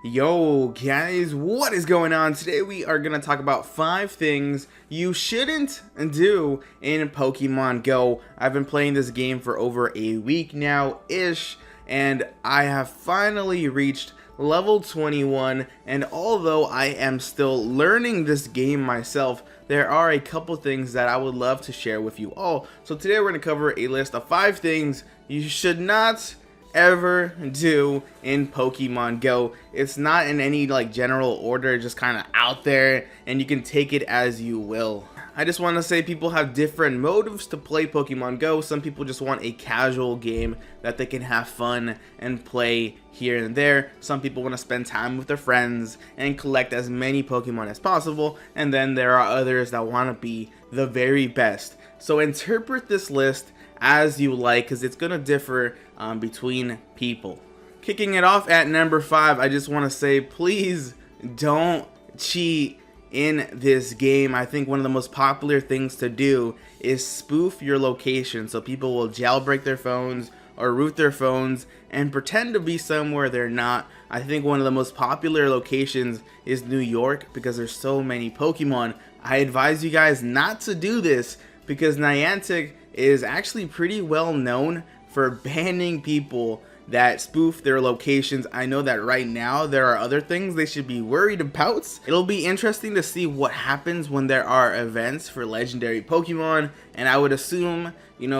Yo guys, what is going on? Today we are going to talk about 5 things you shouldn't do in Pokemon Go. I've been playing this game for over a week now-ish, and I have finally reached level 21, and although I am still learning this game myself, there are a couple things that I would love to share with you all. So today we're going to cover a list of 5 things you should not ever do in Pokemon Go. It's not in any general order, just kind of out there, and you can take it as you will. I just want to say people have different motives to play Pokemon Go. Some people just want a casual game that they can have fun and play here and there. Some people want to spend time with their friends and collect as many Pokemon as possible. And then there are others that want to be the very best. So interpret this list as you like, because it's going to differ between people. Kicking it off at number 5, I just want to say please don't cheat in this game. I think one of the most popular things to do is spoof your location, so people will jailbreak their phones or root their phones and pretend to be somewhere they're not. I think one of the most popular locations is New York because there's so many Pokemon. I advise you guys not to do this because Niantic is actually pretty well known for banning people that spoof their locations. I know that right now there are other things they should be worried about. It'll be interesting to see what happens when there are events for legendary Pokemon, and I would assume,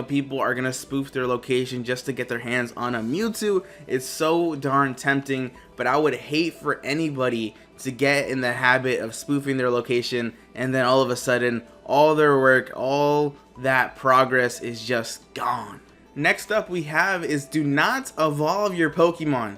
people are gonna spoof their location just to get their hands on a Mewtwo. It's so darn tempting, but I would hate for anybody to get in the habit of spoofing their location and then all of a sudden all their work, all that progress is just gone. Next up we have is do not evolve your Pokemon.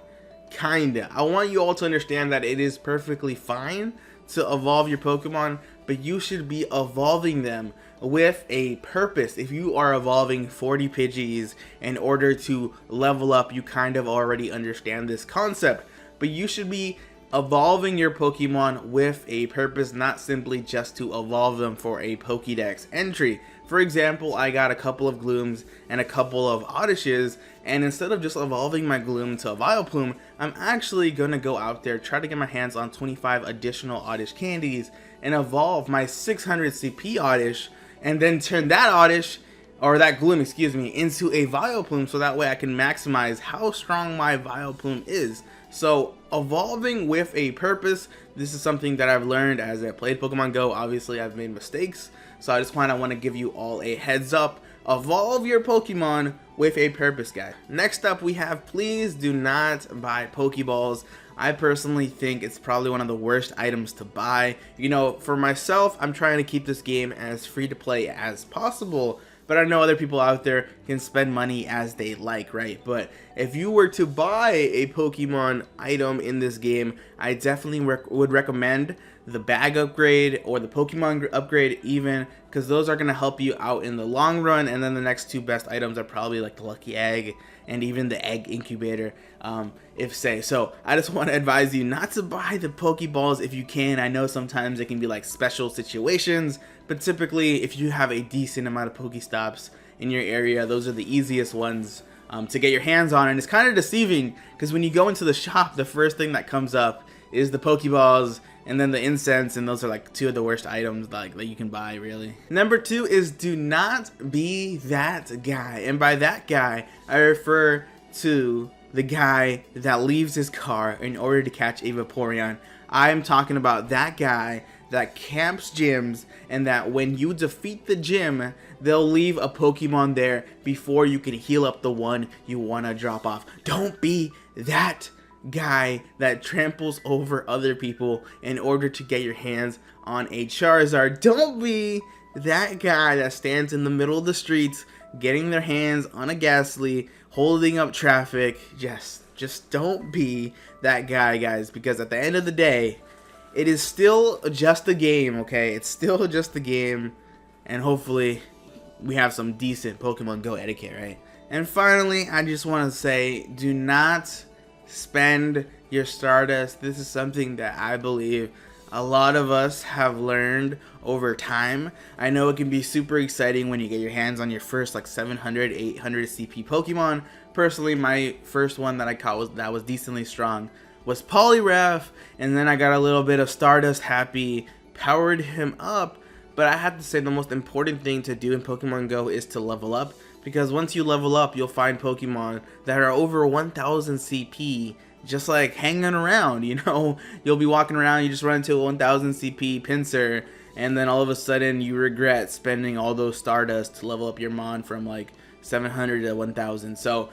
Kinda. I want you all to understand that it is perfectly fine to evolve your Pokemon, but you should be evolving them with a purpose. If you are evolving 40 Pidgeys in order to level up, you kind of already understand this concept, but you should be evolving your Pokemon with a purpose, not simply just to evolve them for a Pokédex entry. For example, I got a couple of Glooms and a couple of Oddishes, and instead of just evolving my Gloom to a Vileplume, I'm actually gonna go out there, try to get my hands on 25 additional Oddish candies, and evolve my 600 CP Oddish, and then turn that Oddish, or that Gloom, excuse me, into a Vileplume, so that way I can maximize how strong my Vileplume is. So evolving with a purpose, this is something that I've learned as I played Pokemon Go. Obviously I've made mistakes, so I just want to give you all a heads up. Evolve your Pokemon with a purpose, guys. Next up we have please do not buy Pokeballs. I personally think it's probably one of the worst items to buy. For myself, I'm trying to keep this game as free to play as possible, but I know other people out there can spend money as they like, right? But if you were to buy a Pokemon item in this game, I definitely would recommend the bag upgrade or the Pokemon upgrade even, because those are going to help you out in the long run. And then the next 2 best items are probably like the Lucky Egg and even the Egg Incubator, so I just want to advise you not to buy the Pokeballs if you can. I know sometimes it can be like special situations, but typically if you have a decent amount of Pokestops in your area, those are the easiest ones to get your hands on. And it's kind of deceiving because when you go into the shop, the first thing that comes up is the Pokeballs and then the incense, and those are like 2 of the worst items that you can buy, really. Number 2 is do not be that guy, and by that guy I refer to the guy that leaves his car in order to catch a Vaporeon. I am talking about that guy that camps gyms, and that when you defeat the gym, they'll leave a Pokemon there before you can heal up the one you want to drop off. Don't be that guy that tramples over other people in order to get your hands on a Charizard. Don't be that guy that stands in the middle of the streets getting their hands on a Ghastly, holding up traffic. Just don't be that guy, guys, because at the end of the day, it is still just a game, okay? It's still just a game, and hopefully we have some decent Pokemon Go etiquette, right? And finally, I just want to say, do not spend your Stardust. This is something that I believe a lot of us have learned over time. I know it can be super exciting when you get your hands on your first 700, 800 CP Pokemon. Personally, my first one that I caught was decently strong was Poliwrath, and then I got a little bit of Stardust Happy, powered him up. But I have to say the most important thing to do in Pokemon Go is to level up, because once you level up, you'll find Pokemon that are over 1000 CP just like hanging around, you know. You'll be walking around, you just run into a 1000 CP Pinsir, and then all of a sudden you regret spending all those Stardust to level up your Mon from like 700 to 1000. So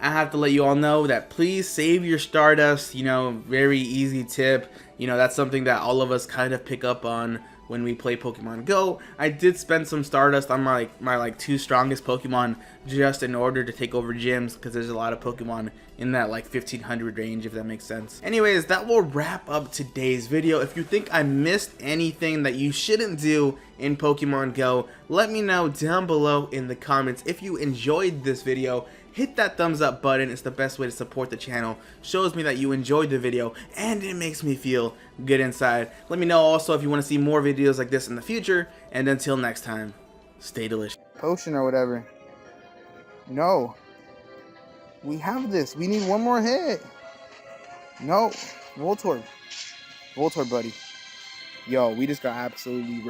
I have to let you all know that please save your Stardust, you know, very easy tip. You know, that's something that all of us kind of pick up on when we play Pokemon Go. I did spend some Stardust on my like 2 strongest Pokemon just in order to take over gyms, because there's a lot of Pokemon in that like 1500 range, if that makes sense. Anyways, that will wrap up today's video. If you think I missed anything that you shouldn't do in Pokemon Go, let me know down below in the comments. If you enjoyed this video, hit that thumbs up button. It's the best way to support the channel. Shows me that you enjoyed the video, and it makes me feel good inside. Let me know also if you want to see more videos like this in the future, and until next time, stay delicious. Potion or whatever. No. We have this. We need one more hit. No. Voltorb. Voltorb, buddy. Yo, we just got absolutely wrecked.